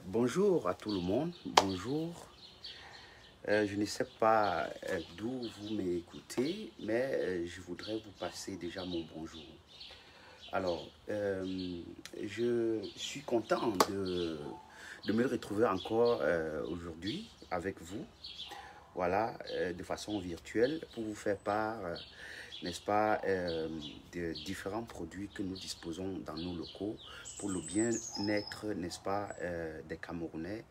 Bonjour à tout le monde, bonjour. Je ne sais pas d'où vous m'écoutez, mais je voudrais vous passer déjà mon bonjour. Alors, je suis content de me retrouver encore aujourd'hui avec vous, voilà, de façon virtuelle, pour vous faire part, n'est-ce pas, de différents produits que nous disposons dans nos locaux pour le bien-être, n'est-ce pas, des Camerounais,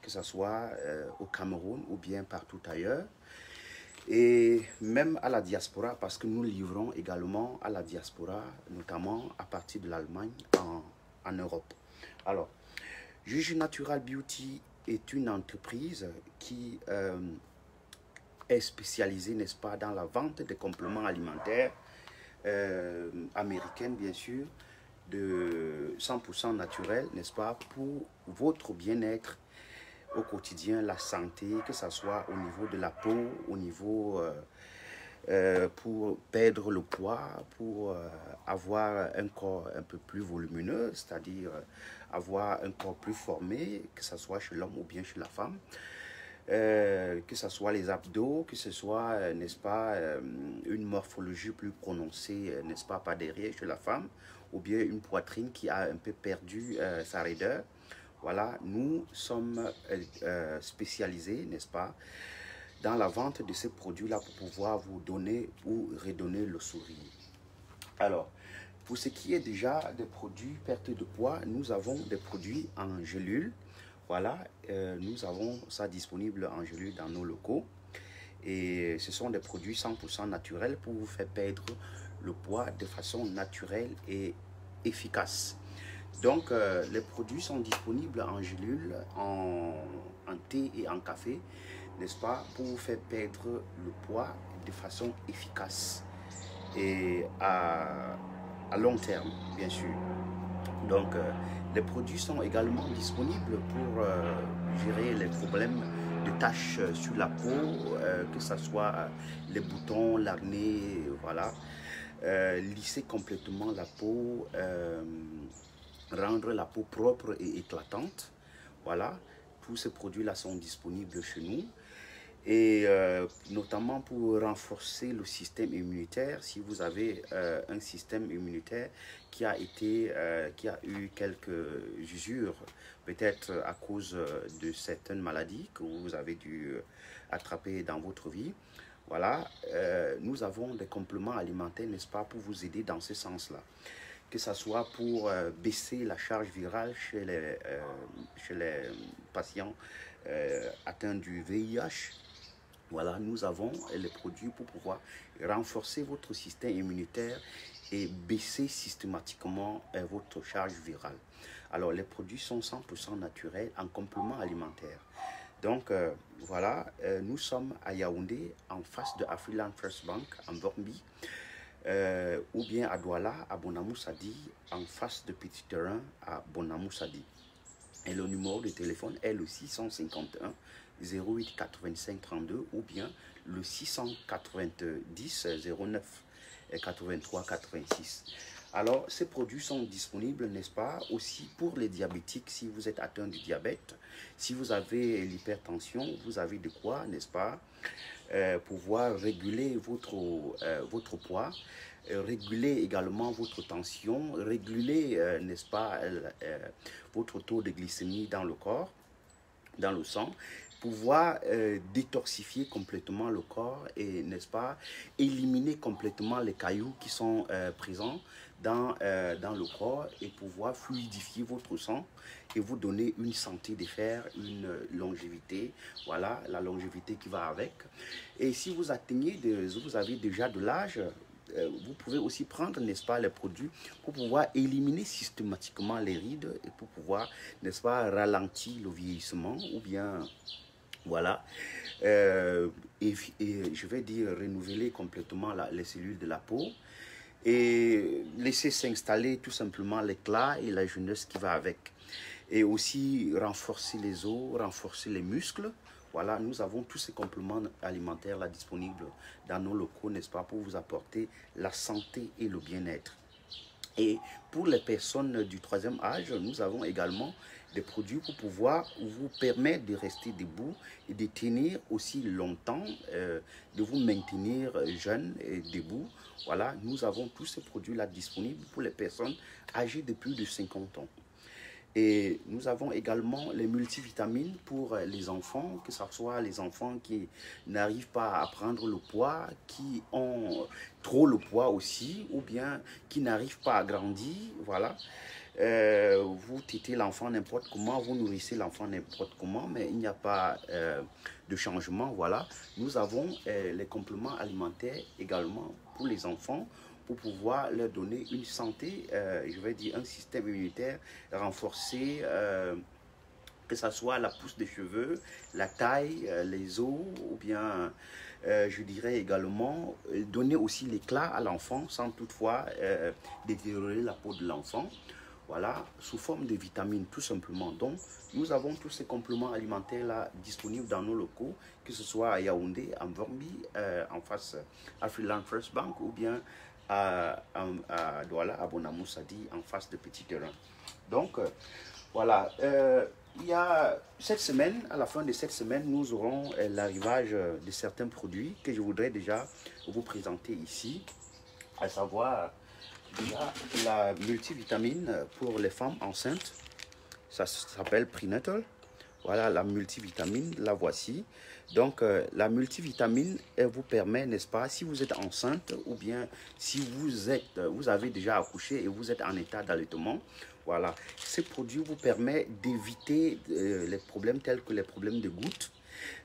que ce soit au Cameroun ou bien partout ailleurs, et même à la diaspora, parce que nous livrons également à la diaspora, notamment à partir de l'Allemagne en Europe. Alors, Juju Natural Beauty est une entreprise qui est spécialisée, n'est-ce pas, dans la vente des compléments alimentaires américaines, bien sûr, de 100% naturel, n'est-ce pas, pour votre bien-être au quotidien, la santé, que ce soit au niveau de la peau, au niveau pour perdre le poids, pour avoir un corps un peu plus volumineux, c'est-à-dire avoir un corps plus formé, que ce soit chez l'homme ou bien chez la femme. Que ce soit les abdos, que ce soit, n'est-ce pas, une morphologie plus prononcée, n'est-ce pas, par derrière chez la femme, ou bien une poitrine qui a un peu perdu sa raideur. Voilà, nous sommes spécialisés, n'est-ce pas, dans la vente de ces produits-là pour pouvoir vous donner ou redonner le sourire. Alors, pour ce qui est déjà des produits perte de poids, nous avons des produits en gélule. Voilà, nous avons ça disponible en gélule dans nos locaux. Et ce sont des produits 100% naturels pour vous faire perdre le poids de façon naturelle et efficace. Donc, les produits sont disponibles en gélule, en thé et en café, n'est-ce pas, pour vous faire perdre le poids de façon efficace et à long terme, bien sûr. Donc, les produits sont également disponibles pour gérer les problèmes de taches sur la peau, que ce soit les boutons, l'acné, voilà. Lisser complètement la peau, rendre la peau propre et éclatante. Voilà, tous ces produits-là sont disponibles chez nous. Et notamment pour renforcer le système immunitaire, si vous avez un système immunitaire qui a eu quelques usures, peut-être à cause de certaines maladies que vous avez dû attraper dans votre vie. Voilà, nous avons des compléments alimentaires, n'est-ce pas, pour vous aider dans ce sens-là. Que ce soit pour baisser la charge virale chez les patients atteints du VIH. Voilà, nous avons les produits pour pouvoir renforcer votre système immunitaire et baisser systématiquement votre charge virale. Alors, les produits sont 100% naturels en complément alimentaire. Donc, voilà, nous sommes à Yaoundé, en face de Afriland First Bank, en Bornby, ou bien à Douala, à Bonamoussadi, en face de Petit Terrain, à Bonamoussadi. Et le numéro de téléphone est le 651 08 85 32 ou bien le 690 09 83 86. Alors, ces produits sont disponibles, n'est-ce pas, aussi pour les diabétiques, si vous êtes atteint du diabète, si vous avez l'hypertension, vous avez de quoi, n'est-ce pas, pouvoir réguler votre poids, réguler également votre tension, réguler, n'est-ce pas, votre taux de glycémie dans le corps, dans le sang, pouvoir détoxifier complètement le corps et, n'est-ce pas, éliminer complètement les cailloux qui sont présents dans le corps et pouvoir fluidifier votre sang et vous donner une santé de fer, une longévité, voilà, la longévité qui va avec. Et si vous vous avez déjà de l'âge, vous pouvez aussi prendre, n'est-ce pas, les produits pour pouvoir éliminer systématiquement les rides et pour pouvoir, n'est-ce pas, ralentir le vieillissement ou bien, voilà, et je vais dire renouveler complètement les cellules de la peau et laisser s'installer tout simplement l'éclat et la jeunesse qui va avec. Et aussi renforcer les os, renforcer les muscles. Voilà, nous avons tous ces compléments alimentaires là disponibles dans nos locaux, n'est-ce pas, pour vous apporter la santé et le bien-être. Et pour les personnes du troisième âge, nous avons également des produits pour pouvoir vous permettre de rester debout et de tenir aussi longtemps, de vous maintenir jeune et debout. Voilà, nous avons tous ces produits-là disponibles pour les personnes âgées de plus de 50 ans. Et nous avons également les multivitamines pour les enfants, que ce soit les enfants qui n'arrivent pas à prendre le poids, qui ont trop le poids aussi, ou bien qui n'arrivent pas à grandir. Voilà. Vous tétez l'enfant n'importe comment, vous nourrissez l'enfant n'importe comment, mais il n'y a pas de changement. Voilà. Nous avons les compléments alimentaires également pour les enfants, pour pouvoir leur donner une santé, je vais dire un système immunitaire renforcé, que ce soit la pousse des cheveux, la taille, les os, ou bien je dirais également donner aussi l'éclat à l'enfant sans toutefois détériorer la peau de l'enfant. Voilà, sous forme de vitamines tout simplement. Donc, nous avons tous ces compléments alimentaires là disponibles dans nos locaux, que ce soit à Yaoundé, en Vorbi, en face à Freeland First Bank, ou bien à Douala, à Bonamoussadi, en face de Petit Terrain. Donc, voilà. Il y a cette semaine, à la fin de cette semaine, nous aurons l'arrivage de certains produits que je voudrais déjà vous présenter ici, à savoir déjà la multivitamine pour les femmes enceintes. Ça s'appelle Prenatal. Voilà la multivitamine, la voici. Donc la multivitamine, elle vous permet, n'est-ce pas, si vous êtes enceinte ou bien si vous avez déjà accouché et vous êtes en état d'allaitement, voilà, ces produits vous permettent d'éviter les problèmes tels que les problèmes de gouttes,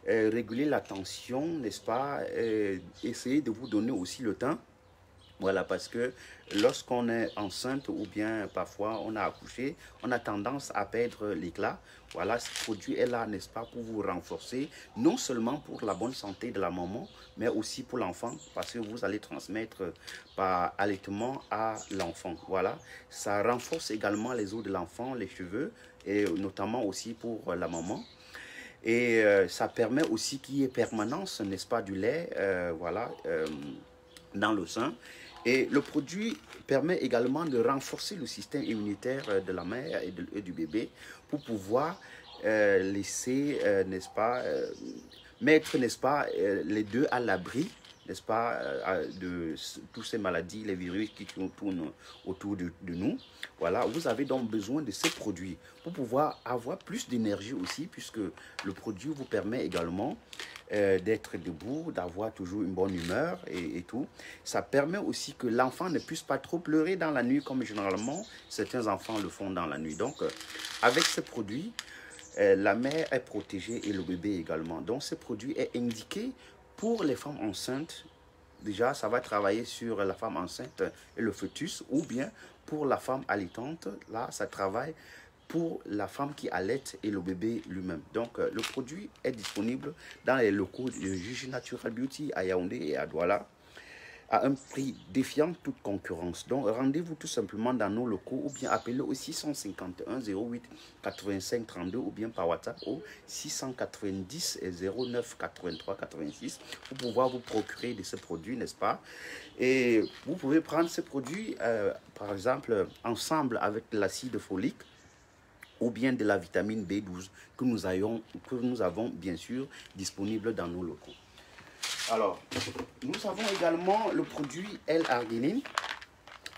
réguler la tension, n'est-ce pas, essayer de vous donner aussi le temps. Voilà, parce que lorsqu'on est enceinte ou bien parfois on a accouché, on a tendance à perdre l'éclat. Voilà, ce produit est là, n'est-ce pas, pour vous renforcer, non seulement pour la bonne santé de la maman, mais aussi pour l'enfant, parce que vous allez transmettre par allaitement à l'enfant. Voilà, ça renforce également les os de l'enfant, les cheveux, et notamment aussi pour la maman. Et ça permet aussi qu'il y ait permanence, n'est-ce pas, du lait, voilà, dans le sein. Et le produit permet également de renforcer le système immunitaire de la mère et du bébé pour pouvoir laisser, n'est-ce pas, mettre, n'est-ce pas, les deux à l'abri, n'est-ce pas, de toutes ces maladies, les virus qui tournent autour de nous. Voilà, vous avez donc besoin de ces produits pour pouvoir avoir plus d'énergie aussi, puisque le produit vous permet également d'être debout, d'avoir toujours une bonne humeur et tout. Ça permet aussi que l'enfant ne puisse pas trop pleurer dans la nuit, comme généralement certains enfants le font dans la nuit. Donc, avec ces produits, la mère est protégée et le bébé également. Donc, ce produit est indiqué pour les femmes enceintes. Déjà, ça va travailler sur la femme enceinte et le fœtus, ou bien pour la femme allaitante. Là, ça travaille pour la femme qui allaite et le bébé lui-même. Donc, le produit est disponible dans les locaux de Gigi Natural Beauty à Yaoundé et à Douala, à un prix défiant toute concurrence. Donc, rendez-vous tout simplement dans nos locaux ou bien appelez au 651 08 85 32 ou bien par WhatsApp au 690 09 83 86 pour pouvoir vous procurer de ces produits, n'est-ce pas? Et vous pouvez prendre ces produits, par exemple, ensemble avec l'acide folique ou bien de la vitamine B12 que nous avons bien sûr disponible dans nos locaux. Alors, nous avons également le produit L-arginine.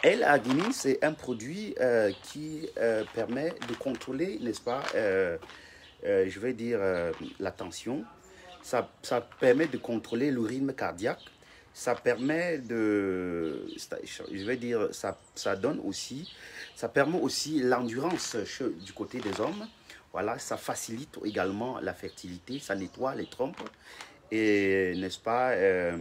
L-arginine, c'est un produit qui permet de contrôler, n'est-ce pas, je vais dire la tension. Ça permet de contrôler le rythme cardiaque. Ça permet de, je vais dire, ça donne aussi, ça permet aussi l'endurance du côté des hommes. Voilà, ça facilite également la fertilité, ça nettoie les trompes et, n'est-ce pas, et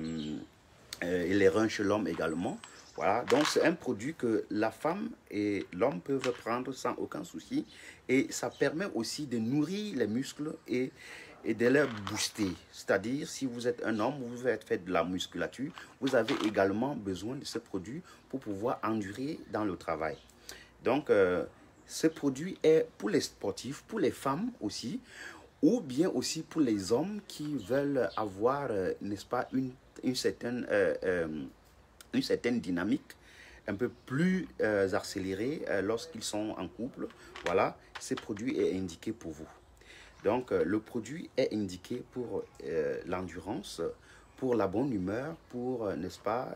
les reins chez l'homme également. Voilà, donc c'est un produit que la femme et l'homme peuvent prendre sans aucun souci et ça permet aussi de nourrir les muscles et de les booster. C'est-à-dire, si vous êtes un homme, vous êtes fait de la musculature, vous avez également besoin de ce produit pour pouvoir endurer dans le travail. Donc, ce produit est pour les sportifs, pour les femmes aussi, ou bien aussi pour les hommes qui veulent avoir, n'est-ce pas, une certaine dynamique un peu plus accéléré lorsqu'ils sont en couple. Voilà, ce produit est indiqué pour vous. Donc, le produit est indiqué pour l'endurance, pour la bonne humeur, pour, n'est-ce pas,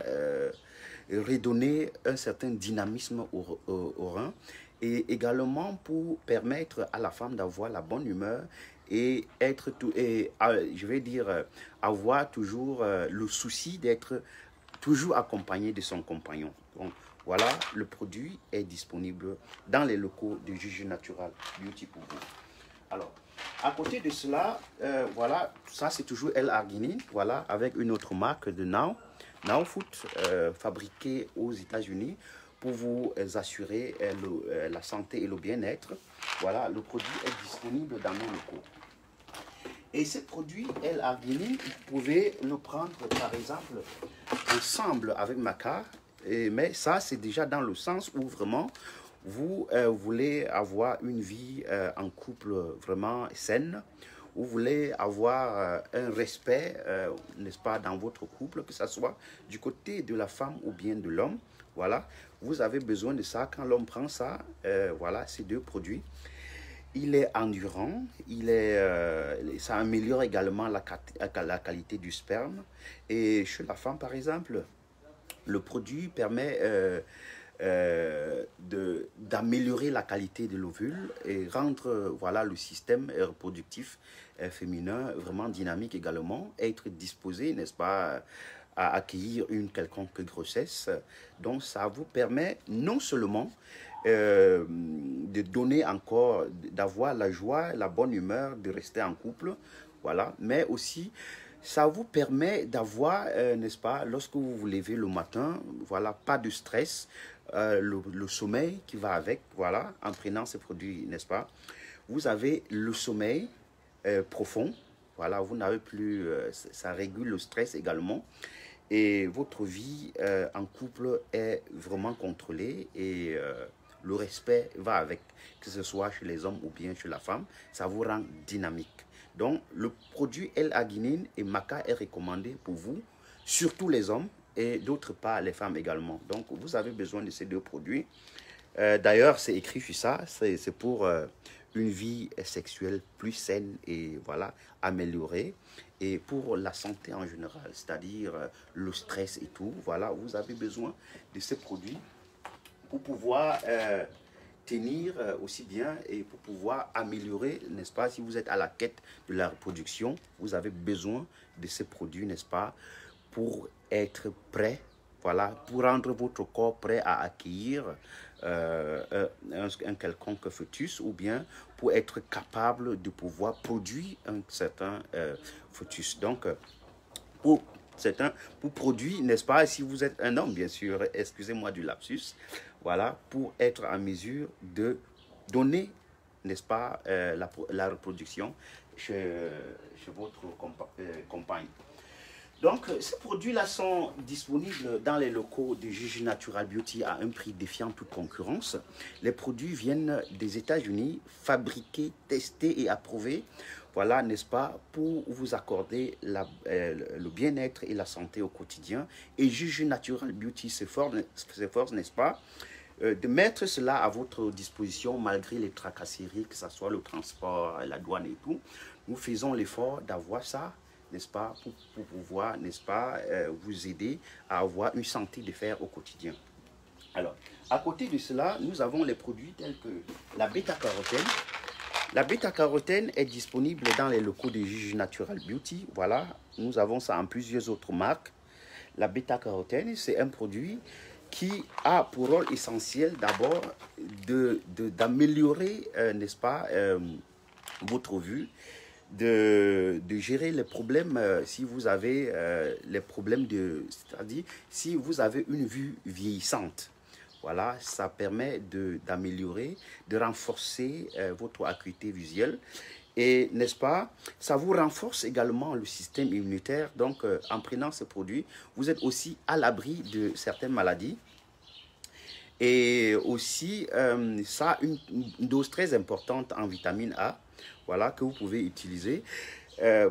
redonner un certain dynamisme au rein et également pour permettre à la femme d'avoir la bonne humeur et être tout, et je vais dire, avoir toujours le souci d'être toujours accompagné de son compagnon. Donc, voilà, le produit est disponible dans les locaux de Juju Natural Beauty pour vous. Alors, à côté de cela, voilà, ça c'est toujours L-arginine, voilà, avec une autre marque de Now Food, fabriquée aux États-Unis pour vous assurer la santé et le bien-être. Voilà, le produit est disponible dans nos locaux. Et ce produit L-arginine, vous pouvez le prendre par exemple ensemble avec maca, mais ça c'est déjà dans le sens où vraiment vous voulez avoir une vie en couple vraiment saine, vous voulez avoir un respect, n'est-ce pas, dans votre couple, que ce soit du côté de la femme ou bien de l'homme. Voilà, vous avez besoin de ça. Quand l'homme prend ça, voilà, ces deux produits, il est endurant, ça améliore également la qualité du sperme. Et chez la femme, par exemple, le produit permet d'améliorer la qualité de l'ovule et rendre voilà, le système reproductif féminin vraiment dynamique également, être disposé, n'est-ce pas, à accueillir une quelconque grossesse. Donc ça vous permet non seulement de donner encore, d'avoir la joie, la bonne humeur, de rester en couple, voilà, mais aussi ça vous permet d'avoir, n'est-ce pas, lorsque vous vous levez le matin, voilà, pas de stress, le sommeil qui va avec, voilà, en prenant ces produits, n'est-ce pas, vous avez le sommeil profond, voilà, vous n'avez plus, ça régule le stress également, et votre vie en couple est vraiment contrôlée et le respect va avec, que ce soit chez les hommes ou bien chez la femme, ça vous rend dynamique. Donc, le produit L-arginine et maca est recommandé pour vous, surtout les hommes et d'autre part les femmes également. Donc, vous avez besoin de ces deux produits. D'ailleurs, c'est écrit sur ça, c'est pour une vie sexuelle plus saine et voilà, améliorée. Et pour la santé en général, c'est-à-dire le stress et tout, voilà, vous avez besoin de ces produits pour pouvoir tenir aussi bien et pour pouvoir améliorer, n'est-ce pas, si vous êtes à la quête de la reproduction, vous avez besoin de ces produits, n'est-ce pas, pour être prêt, voilà, pour rendre votre corps prêt à accueillir un quelconque fœtus ou bien pour être capable de pouvoir produire un certain fœtus. Donc, pour produire, n'est-ce pas, si vous êtes un homme, bien sûr, excusez-moi du lapsus, voilà, pour être en mesure de donner, n'est-ce pas, la reproduction chez votre compagne. Donc, ces produits-là sont disponibles dans les locaux de Juju Natural Beauty à un prix défiant toute concurrence. Les produits viennent des États-Unis, fabriqués, testés et approuvés, voilà, n'est-ce pas, pour vous accorder le bien-être et la santé au quotidien. Et Juju Natural Beauty s'efforce, n'est-ce pas, de mettre cela à votre disposition malgré les tracasseries, que ce soit le transport, la douane et tout. Nous faisons l'effort d'avoir ça, n'est-ce pas, pour pouvoir, n'est-ce pas, vous aider à avoir une santé de fer au quotidien. Alors, à côté de cela, nous avons les produits tels que la bêta-carotène. La bêta-carotène est disponible dans les locaux de Juju Natural Beauty. Voilà, nous avons ça en plusieurs autres marques. La bêta-carotène, c'est un produit qui a pour rôle essentiel d'abord d'améliorer, n'est-ce pas, votre vue, de gérer les problèmes si vous avez les problèmes c'est-à-dire si vous avez une vue vieillissante. Voilà, ça permet d'améliorer, de renforcer votre acuité visuelle. Et, n'est-ce pas, ça vous renforce également le système immunitaire. Donc, en prenant ce produit, vous êtes aussi à l'abri de certaines maladies. Et aussi, ça a une dose très importante en vitamine A. voilà, que vous pouvez utiliser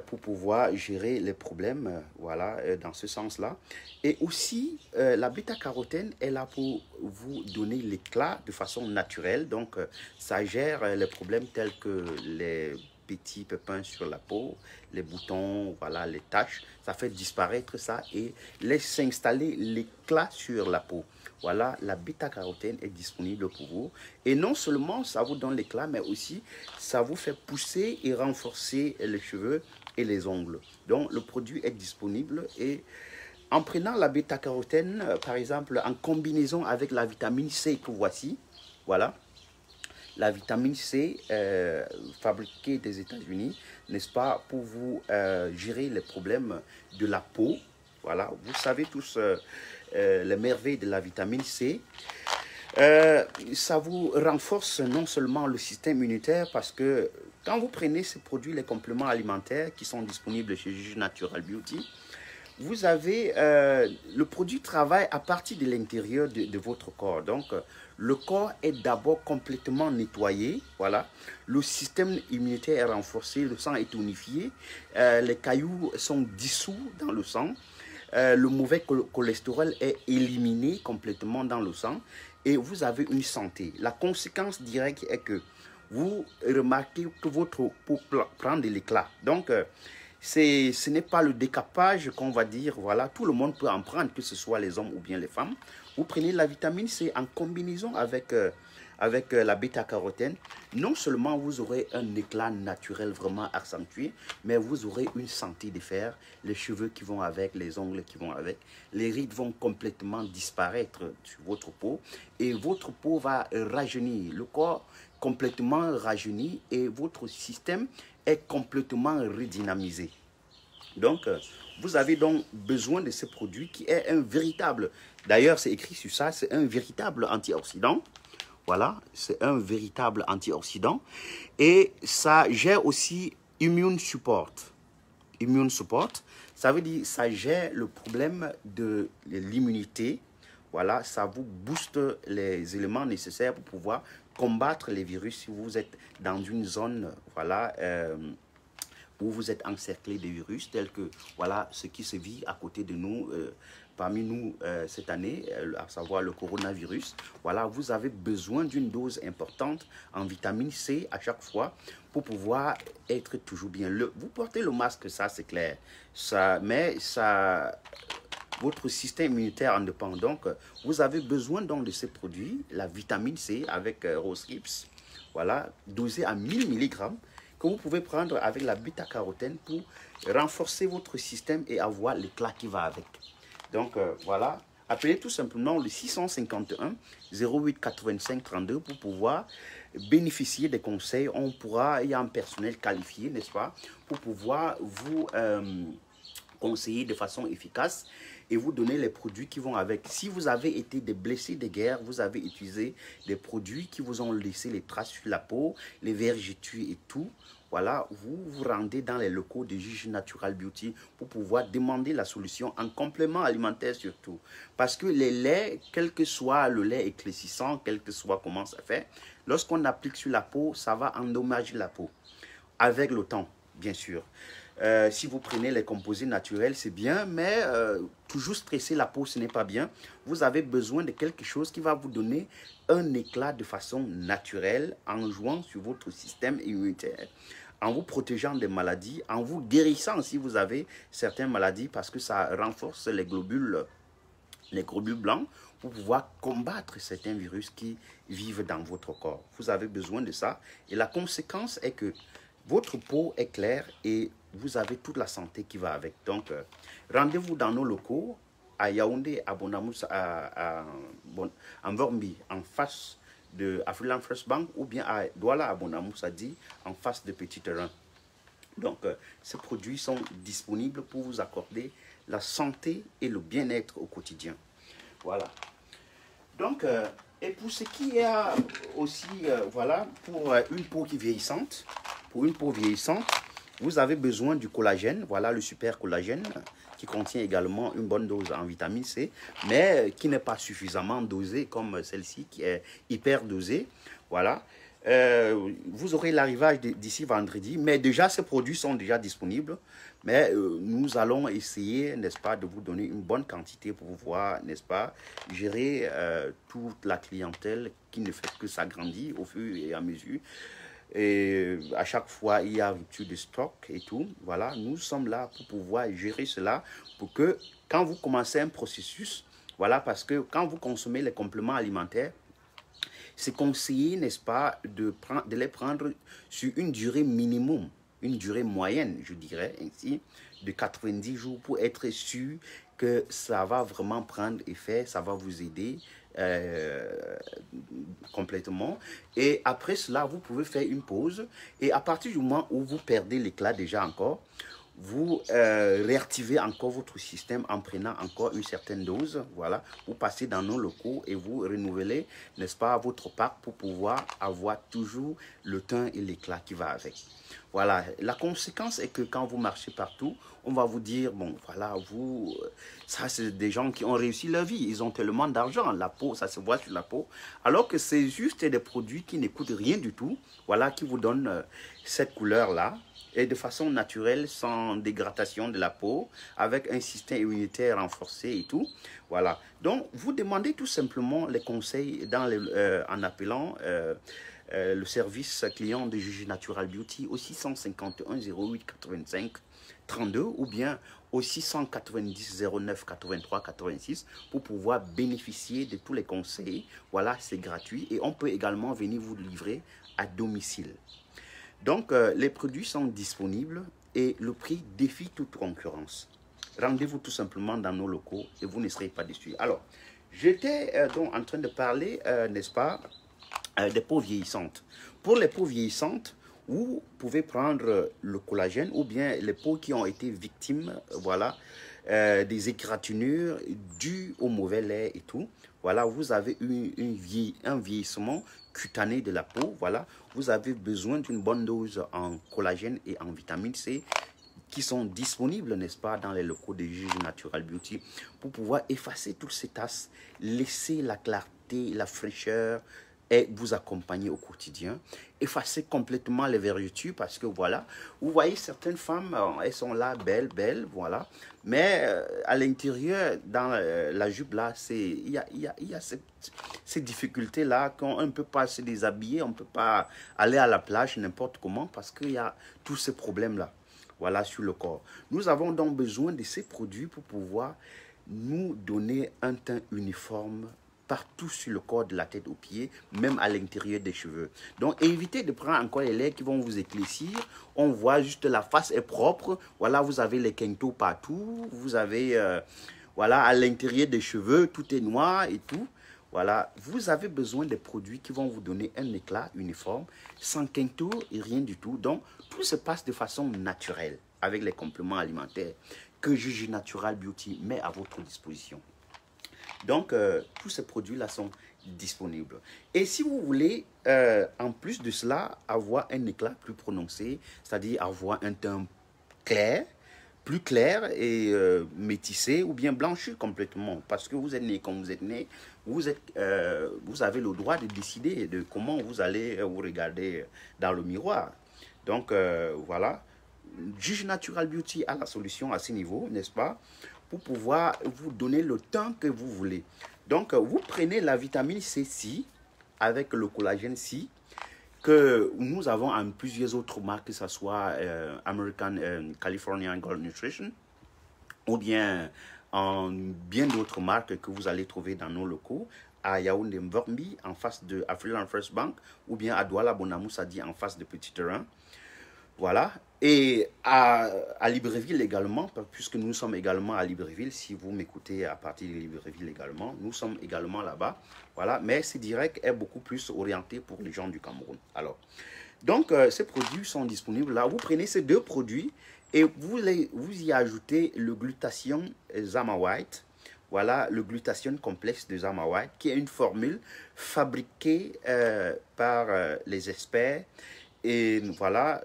pour pouvoir gérer les problèmes, voilà, dans ce sens-là. Et aussi, la bêta-carotène est là pour vous donner l'éclat de façon naturelle. Donc, ça gère les problèmes tels que les petits pépins sur la peau, les boutons, voilà, les taches. Ça fait disparaître ça et laisse s'installer l'éclat sur la peau. Voilà, la bêta-carotène est disponible pour vous. Et non seulement ça vous donne l'éclat, mais aussi ça vous fait pousser et renforcer les cheveux et les ongles. Donc, le produit est disponible et en prenant la bêta-carotène, par exemple, en combinaison avec la vitamine C que voici, voilà, la vitamine C fabriquée des États-Unis, n'est-ce pas, pour vous gérer les problèmes de la peau. Voilà, vous savez tous les merveilles de la vitamine C. Ça vous renforce non seulement le système immunitaire parce que quand vous prenez ces produits, les compléments alimentaires qui sont disponibles chez Juju Natural Beauty, vous avez, le produit travaille à partir de l'intérieur de votre corps. Donc, le corps est d'abord complètement nettoyé. Voilà. Le système immunitaire est renforcé, le sang est tonifié, les cailloux sont dissous dans le sang, le mauvais cholestérol est éliminé complètement dans le sang et vous avez une santé. La conséquence directe est que vous remarquez que votre peau prend de l'éclat. Donc, ce n'est pas le décapage qu'on va dire, voilà, tout le monde peut en prendre, que ce soit les hommes ou bien les femmes. Vous prenez la vitamine C en combinaison avec, la bêta-carotène. Non seulement vous aurez un éclat naturel vraiment accentué, mais vous aurez une santé de fer, les cheveux qui vont avec, les ongles qui vont avec. Les rides vont complètement disparaître sur votre peau et votre peau va rajeunir. Le corps complètement rajeuni et votre système est complètement redynamisé. Donc, vous avez donc besoin de ce produit qui est un véritable, d'ailleurs c'est écrit sur ça, c'est un véritable antioxydant. Voilà, c'est un véritable antioxydant. Et ça gère aussi immune support. Immune support, ça veut dire ça gère le problème de l'immunité. Voilà, ça vous booste les éléments nécessaires pour pouvoir combattre les virus si vous êtes dans une zone, voilà, où vous êtes encerclé de virus, tels que, voilà, ce qui se vit à côté de nous, parmi nous cette année, à savoir le coronavirus. Voilà, vous avez besoin d'une dose importante en vitamine C à chaque fois pour pouvoir être toujours bien. Vous portez le masque, ça c'est clair, ça, mais ça... Votre système immunitaire en dépend. Donc, vous avez besoin donc de ces produits, la vitamine C avec Rose Hips, voilà, dosée à 1000 mg, que vous pouvez prendre avec la bêta-carotène pour renforcer votre système et avoir l'éclat qui va avec. Donc, voilà, appelez tout simplement le 651 08 85 32 pour pouvoir bénéficier des conseils. On pourra, il y a un personnel qualifié, n'est-ce pas, pour pouvoir vous conseiller de façon efficace et vous donner les produits qui vont avec. Si vous avez été des blessés de guerre, vous avez utilisé des produits qui vous ont laissé les traces sur la peau, les vergetures et tout, voilà, vous vous rendez dans les locaux de Juju Natural Beauty pour pouvoir demander la solution en complément alimentaire surtout. Parce que les laits, quel que soit le lait éclaircissant, quel que soit comment ça fait, lorsqu'on applique sur la peau, ça va endommager la peau. Avec le temps, bien sûr. Si vous prenez les composés naturels, c'est bien, mais toujours stresser la peau, ce n'est pas bien. Vous avez besoin de quelque chose qui va vous donner un éclat de façon naturelle en jouant sur votre système immunitaire, en vous protégeant des maladies, en vous guérissant si vous avez certaines maladies, parce que ça renforce les globules blancs pour pouvoir combattre certains virus qui vivent dans votre corps. Vous avez besoin de ça et la conséquence est que votre peau est claire et vous avez toute la santé qui va avec. Donc, rendez-vous dans nos locaux à Yaoundé, à Bonamous, en Vormbi, en face de Afriland First Bank, ou bien à Douala, à Bonamous, en face de Petit Terrain. Donc, ces produits sont disponibles pour vous accorder la santé et le bien-être au quotidien. Voilà. Donc, et pour ce qui est aussi, voilà, pour une peau qui vieillissante, vous avez besoin du collagène, voilà le super collagène qui contient également une bonne dose en vitamine C, mais qui n'est pas suffisamment dosé comme celle-ci qui est hyper dosée. Voilà. Vous aurez l'arrivage d'ici vendredi, mais déjà ces produits sont déjà disponibles. Mais nous allons essayer, n'est-ce pas, de vous donner une bonne quantité pour pouvoir, n'est-ce pas, gérer toute la clientèle qui ne fait que s'agrandir au fur et à mesure. Et à chaque fois, il y a rupture de stock et tout. Voilà, nous sommes là pour pouvoir gérer cela pour que quand vous commencez un processus, voilà, parce que quand vous consommez les compléments alimentaires, c'est conseillé, n'est-ce pas, de les prendre sur une durée minimum, une durée moyenne, je dirais ainsi, de 90 jours pour être sûr que ça va vraiment prendre effet, ça va vous aider complètement. Et après cela, vous pouvez faire une pause. Et à partir du moment où vous perdez l'éclat déjà encore, vous réactivez encore votre système en prenant encore une certaine dose. Voilà, vous passez dans nos locaux et vous renouvelez, n'est-ce pas, votre pack pour pouvoir avoir toujours le teint et l'éclat qui va avec. Voilà, la conséquence est que quand vous marchez partout, on va vous dire, bon, voilà, vous, ça c'est des gens qui ont réussi leur vie, ils ont tellement d'argent, la peau, ça se voit sur la peau, alors que c'est juste des produits qui ne coûtent rien du tout, voilà, qui vous donnent cette couleur-là, et de façon naturelle, sans dégradation de la peau, avec un système immunitaire renforcé et tout. Voilà. Donc, vous demandez tout simplement les conseils en appelant le service client de Gigi Natural Beauty au 651 08 85 32 ou bien au 690 09 83 86 pour pouvoir bénéficier de tous les conseils. Voilà, c'est gratuit et on peut également venir vous livrer à domicile. Donc, les produits sont disponibles et le prix défie toute concurrence. Rendez-vous tout simplement dans nos locaux et vous ne serez pas déçus. Alors, j'étais donc en train de parler, n'est-ce pas, des peaux vieillissantes. Pour les peaux vieillissantes, vous pouvez prendre le collagène ou bien les peaux qui ont été victimes, voilà, des égratignures dues au mauvais lait et tout. Voilà, vous avez un vieillissement cutané de la peau. Voilà, vous avez besoin d'une bonne dose en collagène et en vitamine C qui sont disponibles, n'est-ce pas, dans les locaux de Gigi Natural Beauty pour pouvoir effacer toutes ces tasses, laisser la clarté, la fraîcheur et vous accompagner au quotidien, effacer complètement les vergetures parce que voilà, vous voyez certaines femmes, elles sont là, belles, voilà, mais à l'intérieur, dans la jupe là, il y a ces difficultés-là qu'on ne peut pas se déshabiller, on ne peut pas aller à la plage n'importe comment parce qu'il y a tous ces problèmes-là, voilà, sur le corps. Nous avons donc besoin de ces produits pour pouvoir nous donner un teint uniforme partout sur le corps, de la tête aux pieds, même à l'intérieur des cheveux. Donc, évitez de prendre encore les laits qui vont vous éclaircir. On voit juste la face est propre. Voilà, vous avez les quintos partout. Vous avez, voilà, à l'intérieur des cheveux, tout est noir et tout. Voilà, vous avez besoin des produits qui vont vous donner un éclat uniforme, sans quintos et rien du tout. Donc, tout se passe de façon naturelle avec les compléments alimentaires que Gigi Natural Beauty met à votre disposition. Donc, tous ces produits-là sont disponibles. Et si vous voulez, en plus de cela, avoir un éclat plus prononcé, c'est-à-dire avoir un teint clair, plus clair et métissé ou bien blanchi complètement, parce que vous êtes né comme vous êtes né, vous avez le droit de décider de comment vous allez vous regarder dans le miroir. Donc, voilà, Gigi Natural Beauty a la solution à ce niveau, n'est-ce pas, pour pouvoir vous donner le teint que vous voulez. Donc, vous prenez la vitamine C avec le collagène C, que nous avons en plusieurs autres marques, que ce soit American Californian Gold Nutrition, ou bien en bien d'autres marques que vous allez trouver dans nos locaux, à Yaoundé Mvormbi, en face de Afriland First Bank, ou bien à Douala Bonamoussadi, en face de Petit Terrain. Voilà, et à Libreville également, puisque nous sommes également à Libreville, si vous m'écoutez à partir de Libreville également, nous sommes également là-bas, voilà, mais ce direct est beaucoup plus orienté pour les gens du Cameroun. Alors, donc ces produits sont disponibles là, vous prenez ces deux produits et vous y ajoutez le glutathione Zama White, voilà, le glutathione complexe de Zama White, qui est une formule fabriquée par les experts, et voilà,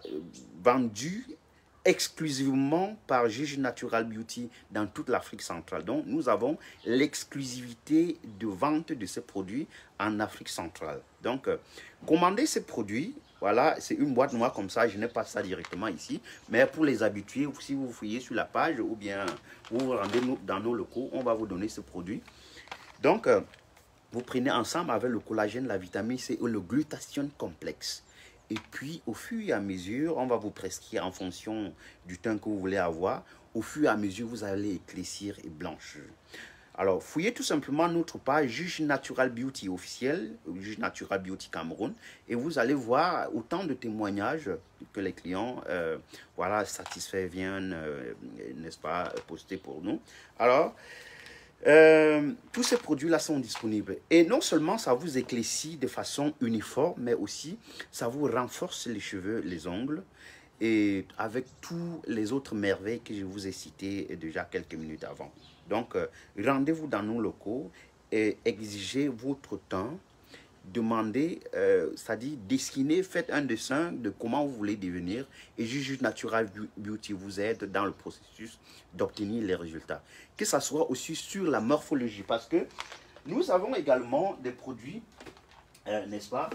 vendu exclusivement par Juge Natural Beauty dans toute l'Afrique centrale. Donc, nous avons l'exclusivité de vente de ces produits en Afrique centrale. Donc, commandez ces produits. Voilà, c'est une boîte noire comme ça. Je n'ai pas ça directement ici. Mais pour les habitués, si vous fouillez sur la page ou bien vous vous rendez dans nos locaux, on va vous donner ce produit. Donc, vous prenez ensemble avec le collagène, la vitamine C et le glutathione complexe. Et puis, au fur et à mesure, on va vous prescrire en fonction du teint que vous voulez avoir. Au fur et à mesure, vous allez éclaircir et blanchir. Alors, fouillez tout simplement notre page Juge Natural Beauty officiel, Juge Natural Beauty Cameroun, et vous allez voir autant de témoignages que les clients, voilà, satisfaits viennent, n'est-ce pas, poster pour nous. Alors, tous ces produits-là sont disponibles. Et non seulement ça vous éclaircit de façon uniforme, mais aussi ça vous renforce les cheveux, les ongles, et avec tous les autres merveilles que je vous ai citées déjà quelques minutes avant. Donc, rendez-vous dans nos locaux et exigez votre temps. Demandez, c'est-à-dire dessinez, faites un dessin de comment vous voulez devenir et Juge Natural Beauty vous aide dans le processus d'obtenir les résultats. Que ce soit aussi sur la morphologie parce que nous avons également des produits, n'est-ce pas,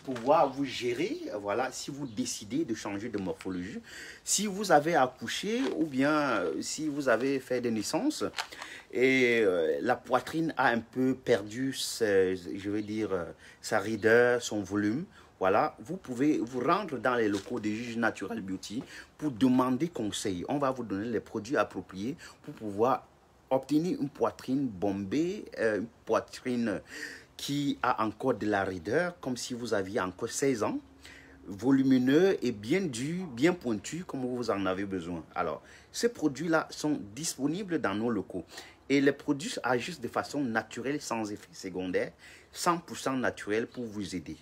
pour pouvoir vous gérer, voilà, si vous décidez de changer de morphologie, si vous avez accouché ou bien si vous avez fait des naissances et la poitrine a un peu perdu, je vais dire, sa raideur, son volume, voilà, vous pouvez vous rendre dans les locaux des Juges Natural Beauty pour demander conseil. On va vous donner les produits appropriés pour pouvoir obtenir une poitrine bombée, une poitrine qui a encore de la raideur, comme si vous aviez encore 16 ans, volumineux et bien dur, bien pointu, comme vous en avez besoin. Alors, ces produits-là sont disponibles dans nos locaux. Et les produits agissent de façon naturelle, sans effet secondaire, 100% naturel pour vous aider.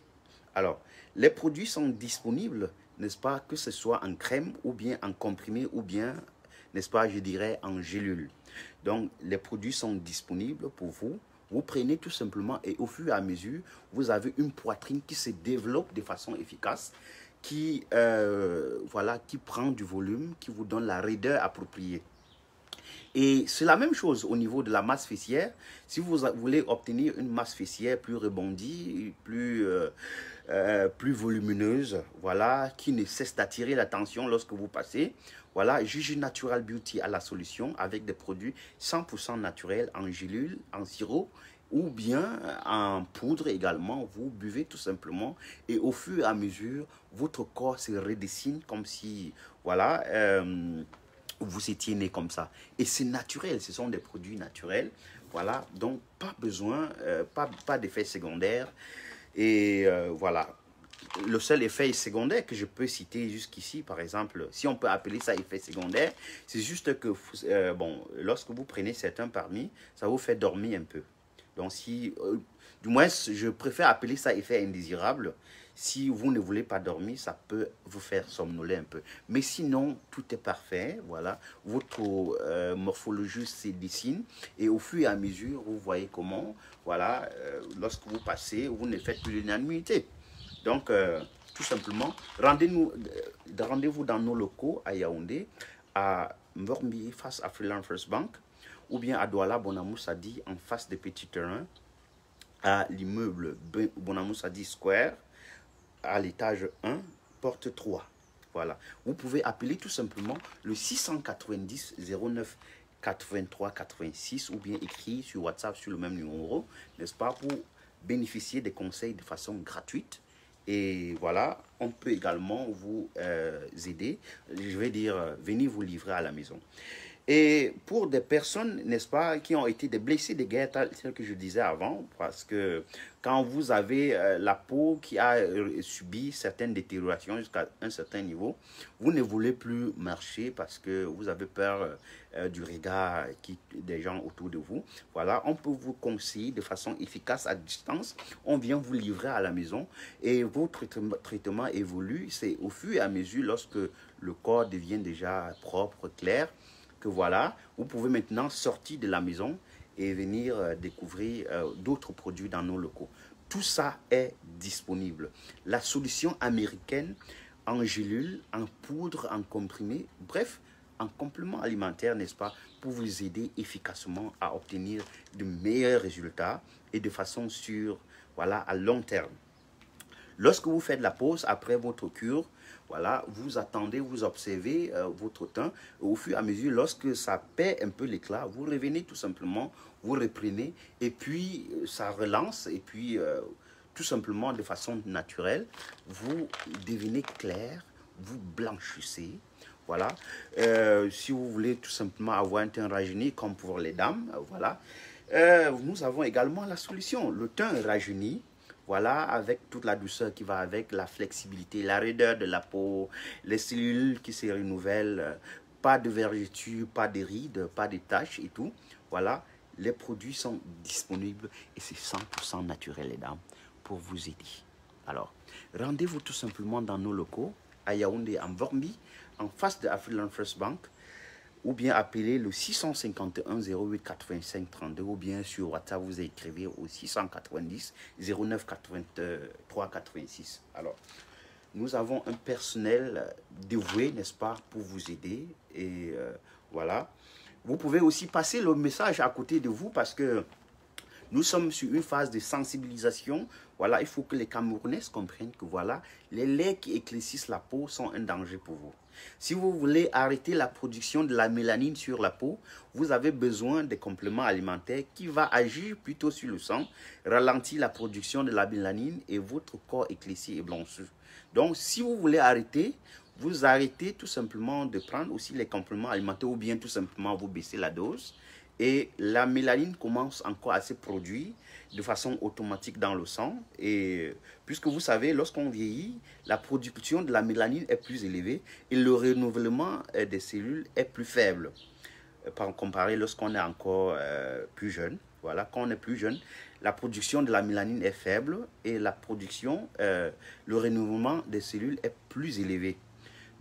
Alors, les produits sont disponibles, n'est-ce pas, que ce soit en crème ou bien en comprimé ou bien, n'est-ce pas, je dirais en gélule. Donc, les produits sont disponibles pour vous. Vous prenez tout simplement et au fur et à mesure, vous avez une poitrine qui se développe de façon efficace, qui, voilà, qui prend du volume, qui vous donne la raideur appropriée. Et c'est la même chose au niveau de la masse fessière. Si vous voulez obtenir une masse fessière plus rebondie, plus volumineuse, voilà, qui ne cesse d'attirer l'attention lorsque vous passez, voilà, Juge Natural Beauty a la solution avec des produits 100% naturels en gélule, en sirop ou bien en poudre également. Vous buvez tout simplement et au fur et à mesure, votre corps se redessine comme si, voilà, vous étiez né comme ça. Et c'est naturel, ce sont des produits naturels. Voilà, donc pas besoin, pas d'effet secondaire. Et voilà. Le seul effet secondaire que je peux citer jusqu'ici, par exemple, si on peut appeler ça effet secondaire, c'est juste que, bon, lorsque vous prenez certains parmi, ça vous fait dormir un peu. Donc, si, du moins, je préfère appeler ça effet indésirable. Si vous ne voulez pas dormir, ça peut vous faire somnoler un peu. Mais sinon, tout est parfait. Voilà, votre morphologie se dessine et au fur et à mesure, vous voyez comment, voilà, lorsque vous passez, vous ne faites plus l'unanimité. Donc, tout simplement, rendez-vous dans nos locaux à Yaoundé, à Mormbi, face à Freeland First Bank, ou bien à Douala, Bonamou Sadi, en face des petits terrains, à l'immeuble Bonamou Sadi Square, à l'étage 1, porte 3. Voilà. Vous pouvez appeler tout simplement le 690 09 83 86 ou bien écrire sur WhatsApp sur le même numéro, n'est-ce pas, pour bénéficier des conseils de façon gratuite. Et voilà, on peut également vous aider, je vais dire, venir vous livrer à la maison. Et pour des personnes, n'est-ce pas, qui ont été des blessés de guerre, tel que je disais avant, parce que quand vous avez la peau qui a subi certaines détériorations jusqu'à un certain niveau, vous ne voulez plus marcher parce que vous avez peur du regard des gens autour de vous. Voilà, on peut vous conseiller de façon efficace à distance. On vient vous livrer à la maison et votre traitement évolue. C'est au fur et à mesure, lorsque le corps devient déjà propre, clair, que voilà, vous pouvez maintenant sortir de la maison et venir découvrir d'autres produits dans nos locaux. Tout ça est disponible. La solution américaine en gélule, en poudre, en comprimé, bref, en complément alimentaire, n'est-ce pas, pour vous aider efficacement à obtenir de meilleurs résultats et de façon sûre, voilà, à long terme. Lorsque vous faites la pause après votre cure, voilà, vous attendez, vous observez votre teint. Au fur et à mesure, lorsque ça perd un peu l'éclat, vous revenez tout simplement, vous reprenez et puis ça relance et puis tout simplement de façon naturelle, vous devenez clair, vous blanchissez. Voilà. Si vous voulez tout simplement avoir un teint rajeuni comme pour les dames, voilà. Nous avons également la solution, le teint rajeuni. Voilà, avec toute la douceur qui va avec, la flexibilité, la raideur de la peau, les cellules qui se renouvellent, pas de vergetures, pas de rides, pas de taches et tout. Voilà, les produits sont disponibles et c'est 100% naturel, les dames, pour vous aider. Alors, rendez-vous tout simplement dans nos locaux, à Yaoundé, en Vormbi, en face de Afriland First Bank, ou bien appelez le 651 08 85 32, ou bien sur WhatsApp, vous écrivez au 690 09 83 86. Alors, nous avons un personnel dévoué, n'est-ce pas, pour vous aider. Et voilà. Vous pouvez aussi passer le message à côté de vous parce que nous sommes sur une phase de sensibilisation. Voilà, il faut que les Camerounais comprennent que voilà, les laits qui éclaircissent la peau sont un danger pour vous. Si vous voulez arrêter la production de la mélanine sur la peau, vous avez besoin de compléments alimentaires qui vont agir plutôt sur le sang, ralentir la production de la mélanine et votre corps éclairci et blanchi. Donc, si vous voulez arrêter, vous arrêtez tout simplement de prendre aussi les compléments alimentaires ou bien tout simplement vous baissez la dose. Et la mélanine commence encore à se produire de façon automatique dans le sang. Et puisque vous savez, lorsqu'on vieillit, la production de la mélanine est plus élevée et le renouvellement des cellules est plus faible. Comparé lorsqu'on est encore plus jeune. Voilà, quand on est plus jeune, la production de la mélanine est faible et la production, le renouvellement des cellules est plus élevé.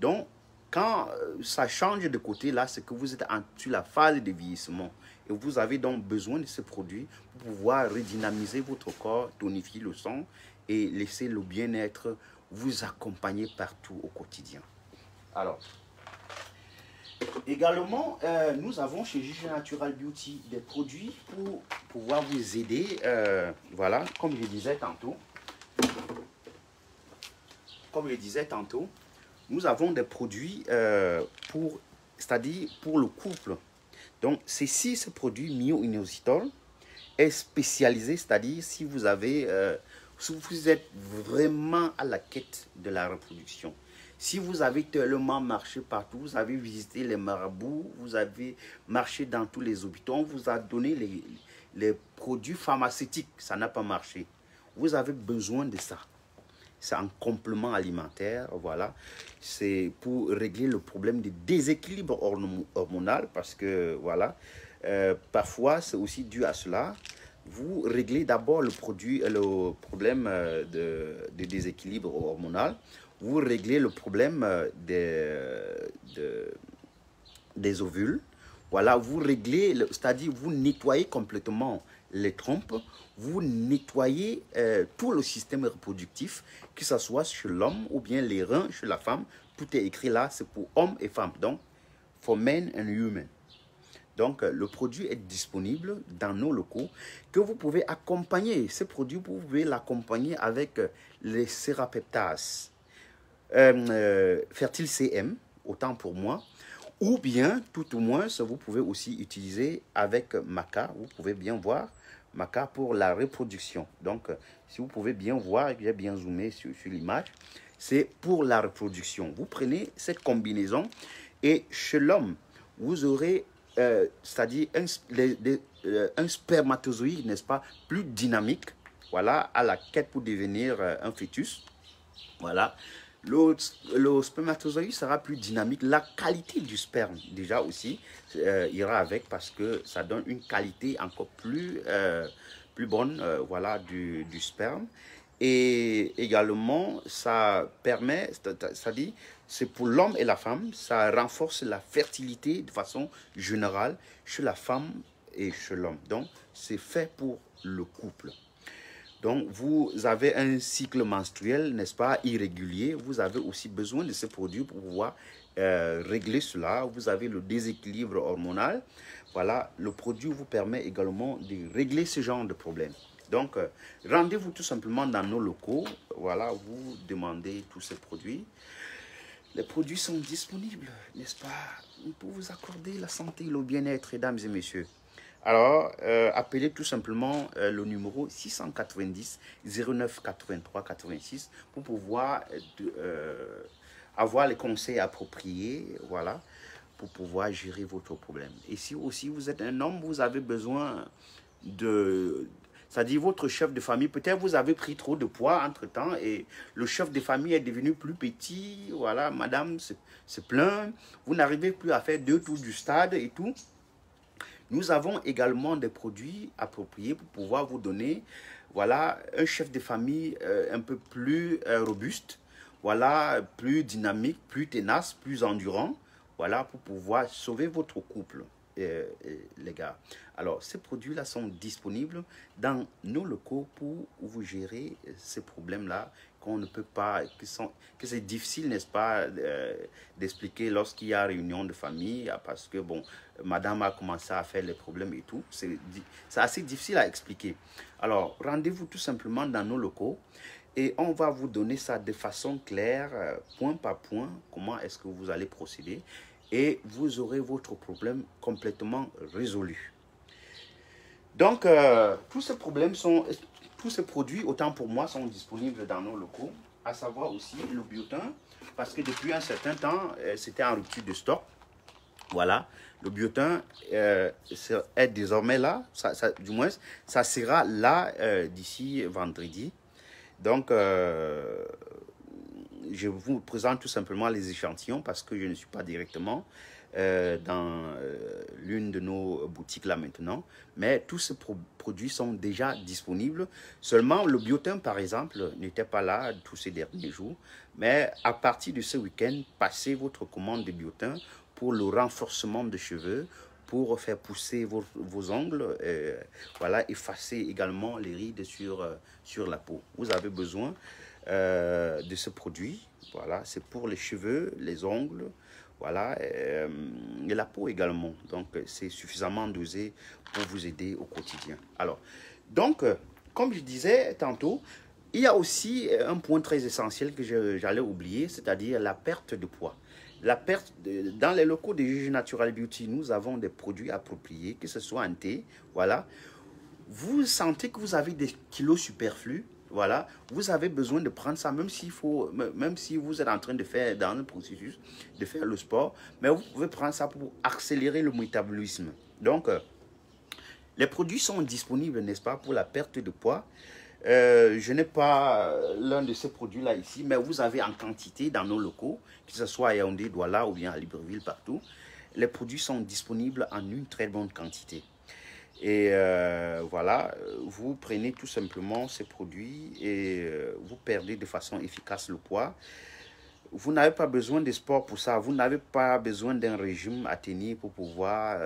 Donc, quand ça change de côté, là, c'est que vous êtes sur la phase de vieillissement. Et vous avez donc besoin de ce produit pour pouvoir redynamiser votre corps, tonifier le sang et laisser le bien-être vous accompagner partout au quotidien. Alors, également, nous avons chez Gigi Natural Beauty des produits pour pouvoir vous aider. Voilà, comme je disais tantôt. Nous avons des produits c'est-à-dire pour le couple. Donc, ce produit myo-inositol est spécialisé, c'est-à-dire si vous êtes vraiment à la quête de la reproduction. Si vous avez tellement marché partout, vous avez visité les marabouts, vous avez marché dans tous les hôpitaux, on vous a donné les produits pharmaceutiques, ça n'a pas marché. Vous avez besoin de ça. C'est un complément alimentaire, voilà. C'est pour régler le problème de déséquilibre hormonal parce que, voilà, parfois c'est aussi dû à cela. Vous réglez d'abord le problème de déséquilibre hormonal. Vous réglez le problème des ovules. Voilà, vous réglez, c'est-à-dire vous nettoyez complètement les trompes, vous nettoyez tout le système reproductif, que ce soit chez l'homme ou bien les reins chez la femme. Tout est écrit là, c'est pour hommes et femmes. Donc, for men and women. Donc, le produit est disponible dans nos locaux que vous pouvez accompagner. Ce produit, vous pouvez l'accompagner avec les Serapeptase, Fertile CM, autant pour moi. Ou bien, tout au moins, vous pouvez aussi utiliser avec Maca. Vous pouvez bien voir Maca pour la reproduction. Donc, si vous pouvez bien voir, j'ai bien zoomé sur l'image, c'est pour la reproduction. Vous prenez cette combinaison et chez l'homme, vous aurez, c'est-à-dire un spermatozoïde, n'est-ce pas, plus dynamique, voilà, à la quête pour devenir un fœtus. Voilà. Le spermatozoïde sera plus dynamique. La qualité du sperme, déjà aussi, ira avec parce que ça donne une qualité encore plus bonne voilà, du sperme. Et également, ça permet, c'est-à-dire, c'est pour l'homme et la femme, ça renforce la fertilité de façon générale chez la femme et chez l'homme. Donc, c'est fait pour le couple. Donc, vous avez un cycle menstruel, n'est-ce pas, irrégulier. Vous avez aussi besoin de ces produits pour pouvoir régler cela. Vous avez le déséquilibre hormonal. Voilà, le produit vous permet également de régler ce genre de problème. Donc, rendez-vous tout simplement dans nos locaux. Voilà, vous demandez tous ces produits. Les produits sont disponibles, n'est-ce pas, pour vous accorder la santé et le bien-être, mesdames et messieurs. Alors, appelez tout simplement le numéro 690 09 83 86 pour pouvoir avoir les conseils appropriés, voilà, pour pouvoir gérer votre problème. Et si aussi vous êtes un homme, vous avez besoin de... C'est-à-dire votre chef de famille, peut-être vous avez pris trop de poids entre-temps et le chef de famille est devenu plus petit, voilà, madame se plaint, vous n'arrivez plus à faire 2 tours du stade et tout. Nous avons également des produits appropriés pour pouvoir vous donner, voilà, un chef de famille un peu plus robuste, voilà, plus dynamique, plus tenace, plus endurant, voilà, pour pouvoir sauver votre couple, les gars. Alors, ces produits-là sont disponibles dans nos locaux pour vous gérer ces problèmes-là qu'on ne peut pas, que c'est difficile, n'est-ce pas, d'expliquer lorsqu'il y a réunion de famille, parce que, bon, madame a commencé à faire les problèmes et tout. C'est assez difficile à expliquer. Alors, rendez-vous tout simplement dans nos locaux et on va vous donner ça de façon claire, point par point, comment est-ce que vous allez procéder et vous aurez votre problème complètement résolu. Donc, tous ces problèmes sont, tous ces produits, autant pour moi, sont disponibles dans nos locaux, à savoir aussi le biotin, parce que depuis un certain temps, c'était en rupture de stock. Voilà, le biotin est désormais là, du moins, ça sera là d'ici vendredi. Donc, je vous présente tout simplement les échantillons parce que je ne suis pas directement dans l'une de nos boutiques là maintenant. Mais tous ces produits sont déjà disponibles. Seulement, le biotin, par exemple, n'était pas là tous ces derniers jours. Mais à partir de ce week-end, passez votre commande de biotin pour le renforcement de cheveux, pour faire pousser vos ongles, voilà, effacer également les rides sur la peau. Vous avez besoin de ce produit, voilà, c'est pour les cheveux, les ongles, voilà, et la peau également. Donc, c'est suffisamment dosé pour vous aider au quotidien. Alors, donc, comme je disais tantôt, il y a aussi un point très essentiel que j'allais oublier, c'est-à-dire la perte de poids. Dans les locaux de Juju Natural Beauty, nous avons des produits appropriés, que ce soit un thé, voilà. Vous sentez que vous avez des kilos superflus, voilà. Vous avez besoin de prendre ça, même si vous êtes en train de faire, dans le processus, de faire le sport, mais vous pouvez prendre ça pour accélérer le métabolisme. Donc, les produits sont disponibles, n'est-ce pas, pour la perte de poids. Je n'ai pas l'un de ces produits-là ici, mais vous avez en quantité dans nos locaux, que ce soit à Yaoundé, Douala ou bien à Libreville, partout. Les produits sont disponibles en une très bonne quantité. Et voilà, vous prenez tout simplement ces produits et vous perdez de façon efficace le poids. Vous n'avez pas besoin de sport pour ça. Vous n'avez pas besoin d'un régime à tenir pour pouvoir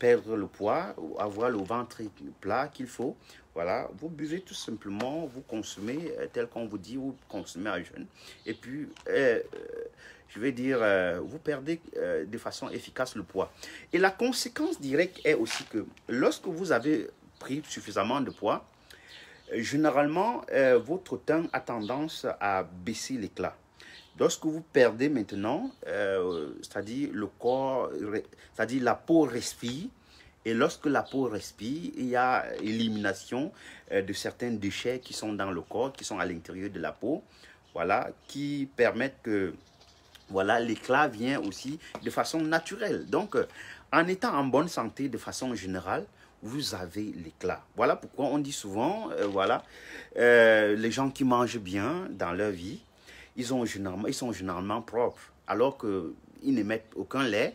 perdre le poids ou avoir le ventre plat qu'il faut. Voilà, vous buvez tout simplement, vous consommez tel qu'on vous dit, vous consommez à jeûne. Et puis, je vais dire, vous perdez de façon efficace le poids. Et la conséquence directe est aussi que lorsque vous avez pris suffisamment de poids, généralement, votre teint a tendance à baisser l'éclat. Lorsque vous perdez maintenant, c'est-à-dire le corps, c'est-à-dire la peau respire, et lorsque la peau respire, il y a élimination de certains déchets qui sont dans le corps, qui sont à l'intérieur de la peau, voilà, qui permettent que voilà, l'éclat vient aussi de façon naturelle. Donc, en étant en bonne santé de façon générale, vous avez l'éclat. Voilà pourquoi on dit souvent, voilà, les gens qui mangent bien dans leur vie, ils sont généralement propres, alors qu'ils n'émettent aucun lait.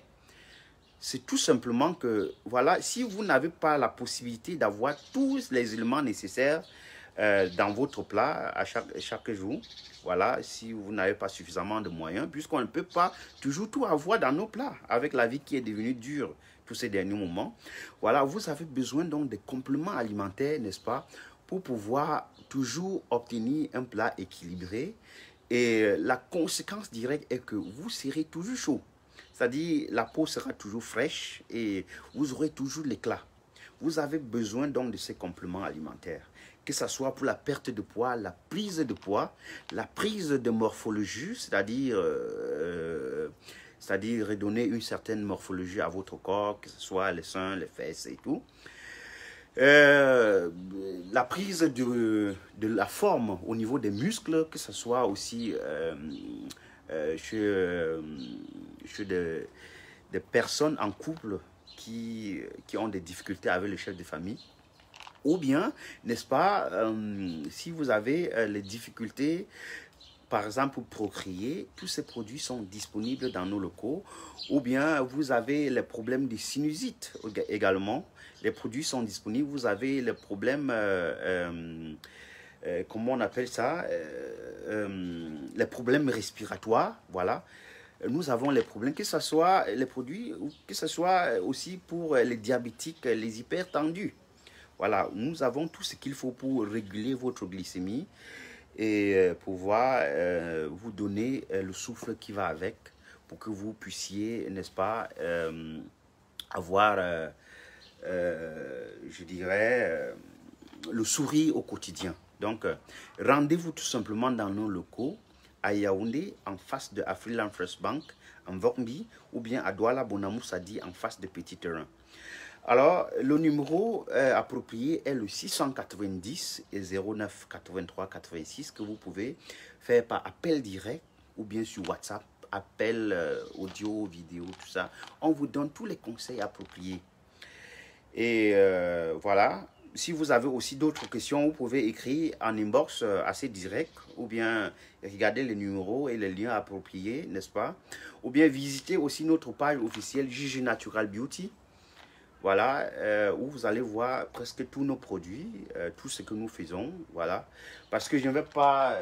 C'est tout simplement que, voilà, si vous n'avez pas la possibilité d'avoir tous les éléments nécessaires dans votre plat à chaque jour, voilà, si vous n'avez pas suffisamment de moyens, puisqu'on ne peut pas toujours tout avoir dans nos plats, avec la vie qui est devenue dure tous ces derniers moments, voilà, vous avez besoin donc de compléments alimentaires, n'est-ce pas, pour pouvoir toujours obtenir un plat équilibré. Et la conséquence directe est que vous serez toujours chaud. C'est-à-dire, la peau sera toujours fraîche et vous aurez toujours l'éclat. Vous avez besoin donc de ces compléments alimentaires, que ce soit pour la perte de poids, la prise de poids, la prise de morphologie, c'est-à-dire redonner une certaine morphologie à votre corps, que ce soit les seins, les fesses et tout. La prise de la forme au niveau des muscles, que ce soit aussi chez des personnes en couple qui ont des difficultés avec le chef de famille. Ou bien, n'est-ce pas, si vous avez les difficultés, par exemple, pour procréer, tous ces produits sont disponibles dans nos locaux. Ou bien, vous avez les problèmes de sinusite également. Les produits sont disponibles. Vous avez les problèmes, comment on appelle ça, les problèmes respiratoires, voilà. Nous avons les problèmes, que ce soit les produits, ou que ce soit aussi pour les diabétiques, les hypertendus. Voilà, nous avons tout ce qu'il faut pour réguler votre glycémie et pouvoir vous donner le souffle qui va avec pour que vous puissiez, n'est-ce pas, avoir, je dirais, le sourire au quotidien. Donc, rendez-vous tout simplement dans nos locaux à Yaoundé, en face de Afriland First Bank, en Vormbi, ou bien à Douala Bonamoussadi, en face de Petit Terrain. Alors, le numéro approprié est le 690 et 09 83 86 que vous pouvez faire par appel direct ou bien sur WhatsApp, appel audio, vidéo, tout ça. On vous donne tous les conseils appropriés. Et voilà. Si vous avez aussi d'autres questions, vous pouvez écrire en inbox assez direct ou bien regarder les numéros et les liens appropriés, n'est-ce pas? Ou bien visiter aussi notre page officielle Gigi Natural Beauty. Voilà, où vous allez voir presque tous nos produits, tout ce que nous faisons, voilà. Parce que je ne vais pas,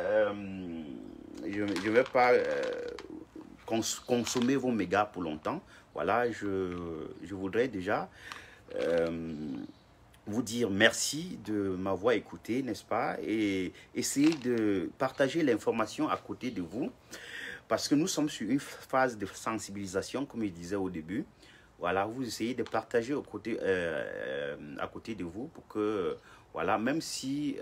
consommer vos mégas pour longtemps. Voilà, je voudrais déjà vous dire merci de m'avoir écouté, n'est-ce pas? Et essayer de partager l'information à côté de vous. Parce que nous sommes sur une phase de sensibilisation, comme je disais au début. Voilà, vous essayez de partager à côté de vous pour que, voilà, même si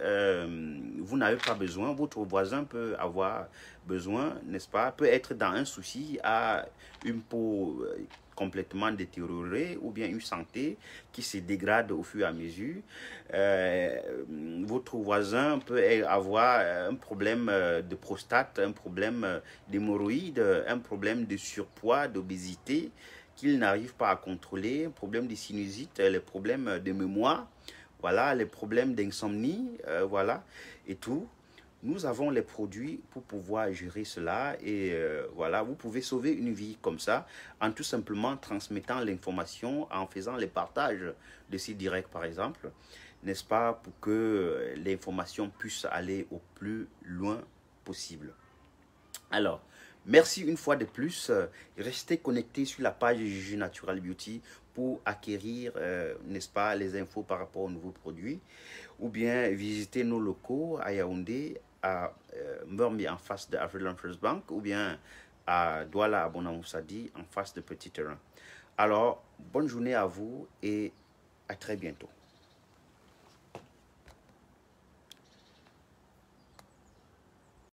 vous n'avez pas besoin, votre voisin peut avoir besoin, n'est-ce pas, peut être dans un souci, à une peau complètement détériorée ou bien une santé qui se dégrade au fur et à mesure. Votre voisin peut avoir un problème de prostate, un problème d'hémorroïdes, un problème de surpoids, d'obésité, qu'il n'arrive pas à contrôler, problème de sinusite, les problèmes de mémoire, voilà, les problèmes d'insomnie, voilà, et tout. Nous avons les produits pour pouvoir gérer cela et voilà, vous pouvez sauver une vie comme ça en tout simplement transmettant l'information, en faisant les partages de sites directs par exemple, n'est-ce pas, pour que l'information puisse aller au plus loin possible. Alors, merci une fois de plus. Restez connectés sur la page Gigi Natural Beauty pour acquérir, n'est-ce pas, les infos par rapport aux nouveaux produits. Ou bien visiter nos locaux à Yaoundé, à Murmi en face de Afriland First Bank, ou bien à Douala à Bonamoussadi en face de Petit Terrain. Alors, bonne journée à vous et à très bientôt.